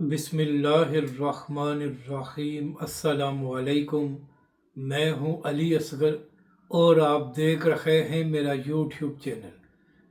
बिस्मिल्लाहिर्रहमानिर्रहीम। अस्सलाम वालेकुम। मैं हूं अली असगर और आप देख रहे हैं मेरा यूट्यूब चैनल।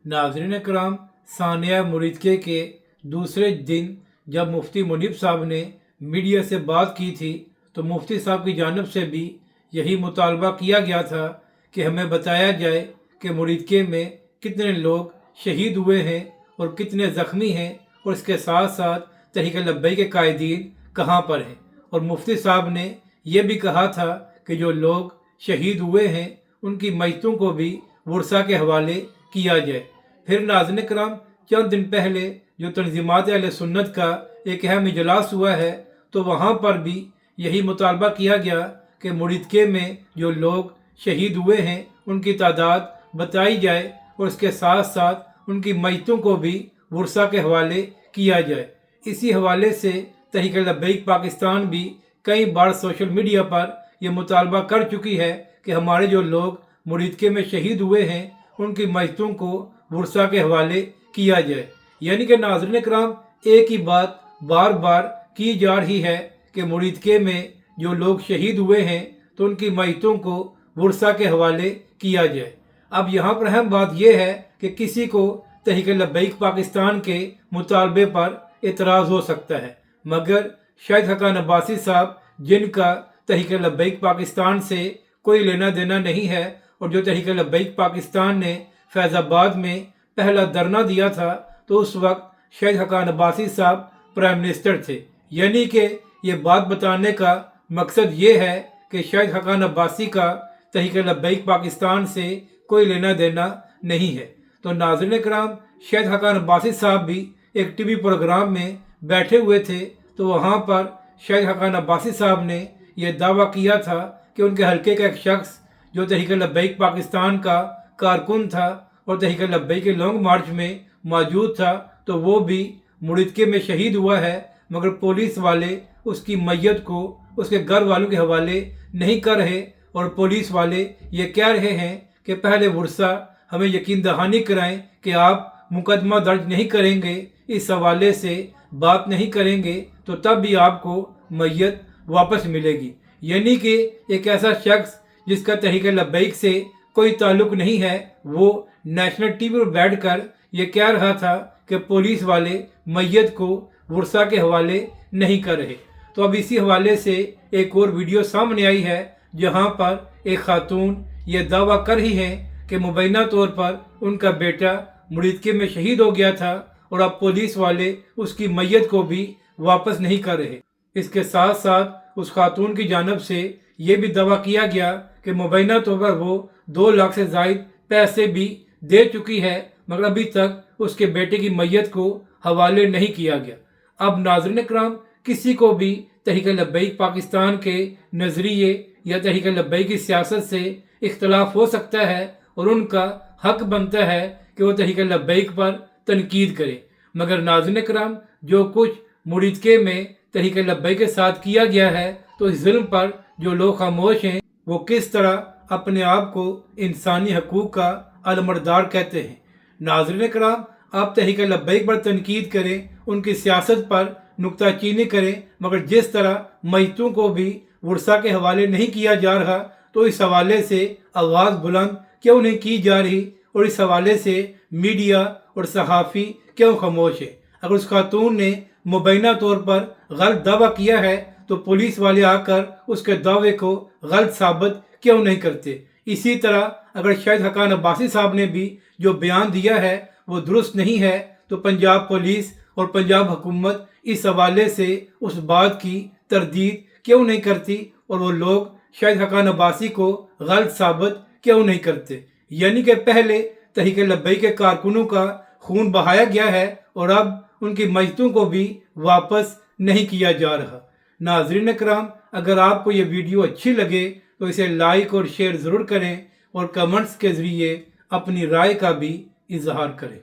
नाज़रीन कराम, सानिया मुरीदके के दूसरे दिन जब मुफ्ती मुनीब साहब ने मीडिया से बात की थी तो मुफ्ती साहब की जानिब से भी यही मुतालबा किया गया था कि हमें बताया जाए कि मुरीदके में कितने लोग शहीद हुए हैं और कितने ज़ख्मी हैं, और इसके साथ साथ तहरीक लब्बैक के कायदीन कहाँ पर हैं। और मुफ्ती साहब ने यह भी कहा था कि जो लोग शहीद हुए हैं उनकी मैयतों को भी वर्सा के हवाले किया जाए। फिर नाज़रीन कराम, चंद दिन पहले जो तंज़ीमात अहले सुन्नत का एक अहम इजलास हुआ है तो वहाँ पर भी यही मुतालबा किया गया कि मुरीदके में जो लोग शहीद हुए हैं उनकी तादाद बताई जाए और इसके साथ साथ उनकी मैयतों को भी वर्सा के हवाले किया जाए। इसी हवाले से तहरीक लब्बैक पाकिस्तान भी कई बार सोशल मीडिया पर यह मुतालबा कर चुकी है कि हमारे जो लोग मुरीदके में शहीद हुए हैं उनकी मैयतों को वर्सा के हवाले किया जाए। यानी कि नाज़रीन कराम, एक ही बात बार बार की जा रही है कि मुरीदके में जो लोग शहीद हुए हैं तो उनकी मैयतों को वर्सा के हवाले किया जाए। अब यहाँ पर अहम बात यह है कि किसी को तहरीक लब्बैक पाकिस्तान के मुतालबे पर एतराज़ हो सकता है, मगर शाहिद हक़ान अब्बासी साहब, जिनका तहरीक लब्बैक पाकिस्तान से कोई लेना देना नहीं है, और जो तहरीक लब्बैक पाकिस्तान ने फैज़ाबाद में पहला धरना दिया था तो उस वक्त शाहिद हक़ान अब्बासी साहब प्राइम मिनिस्टर थे। यानी कि ये बात बताने का मकसद ये है कि शाहिद हक़ान अब्बासी का तहरीक लब्बैक पाकिस्तान से कोई लेना देना नहीं है। तो नाज़रीन कराम, शाहिद हक़ान अब्बासी साहब भी एक टीवी प्रोग्राम में बैठे हुए थे तो वहाँ पर शाहिद हक़ान अब्बासी साहब ने यह दावा किया था कि उनके हल्के का एक शख्स जो तहरीक लब्बैक पाकिस्तान का कारकुन था और तहरीक लब्बैक के लॉन्ग मार्च में मौजूद था, तो वो भी मुरीदके में शहीद हुआ है, मगर पुलिस वाले उसकी मैयत को उसके घर वालों के हवाले नहीं कर रहे और पुलिस वाले ये कह रहे हैं कि पहले वर्सा हमें यकीन दहानी कराएं कि आप मुकदमा दर्ज नहीं करेंगे, इस हवाले से बात नहीं करेंगे तो तब भी आपको मैयत वापस मिलेगी। यानी कि एक ऐसा शख्स जिसका तहरीक लब्बैक से कोई ताल्लुक नहीं है, वो नेशनल टीवी पर बैठकर ये कह रहा था कि पुलिस वाले मैयत को वर्सा के हवाले नहीं कर रहे। तो अब इसी हवाले से एक और वीडियो सामने आई है जहां पर एक खातून ये दावा कर रही है कि मुबैना तौर पर उनका बेटा मुरीदके में शहीद हो गया था और अब पुलिस वाले उसकी मैयत को भी वापस नहीं कर रहे। इसके साथ साथ उस खातून की जानिब से ये भी दावा किया गया कि मुबैना तौर पर वो 2 लाख से ज़ायद पैसे भी दे चुकी है, मगर अभी तक उसके बेटे की मैयत को हवाले नहीं किया गया। अब नाज़रीन कराम, किसी को भी तहरीक लब्बैक पाकिस्तान के नज़रिए या तहरीक लब्बैक की सियासत से इख्तलाफ हो सकता है और उनका हक बनता है कि वो तहरीक लब्बैक पर तनकीद करे, मगर नाज़रीन कराम, जो कुछ मुरीदके में तहरीक लब्बैक के साथ किया गया है तो इस जुल्म पर जो लोग खामोश हैं वो किस तरह अपने आप को इंसानी हकूक़ का अलमरदार कहते हैं। नाज़रीन कराम, आप तहरीक लब्बैक पर तनकीद करें, उनकी सियासत पर नुक्ताचीनी करें, मगर जिस तरह मैयतों को भी वर्सा के हवाले नहीं किया जा रहा तो इस हवाले से आवाज़ बुलंद क्यों नहीं की जा रही और इस हवाले से मीडिया और सहाफ़ी क्यों खामोश है। अगर उस खातून ने मुबैना तौर पर गलत दावा किया है तो पुलिस वाले आकर उसके दावे को गलत साबित क्यों नहीं करते। इसी तरह अगर शाहिद हक़ान अब्बासी साहब ने भी जो बयान दिया है वो दुरुस्त नहीं है तो पंजाब पुलिस और पंजाब हुकूमत इस हवाले से उस बात की तरदीद क्यों नहीं करती और वो लोग शाहिद हक़ान अब्बासी को गलत साबित क्यों नहीं करते। यानी कि पहले तहरीक लब्बैक के कारकुनों का खून बहाया गया है और अब उनकी मैयतों को भी वापस नहीं किया जा रहा। नाज़रीन कराम, अगर आपको ये वीडियो अच्छी लगे तो इसे लाइक और शेयर ज़रूर करें और कमेंट्स के ज़रिए अपनी राय का भी इजहार करें।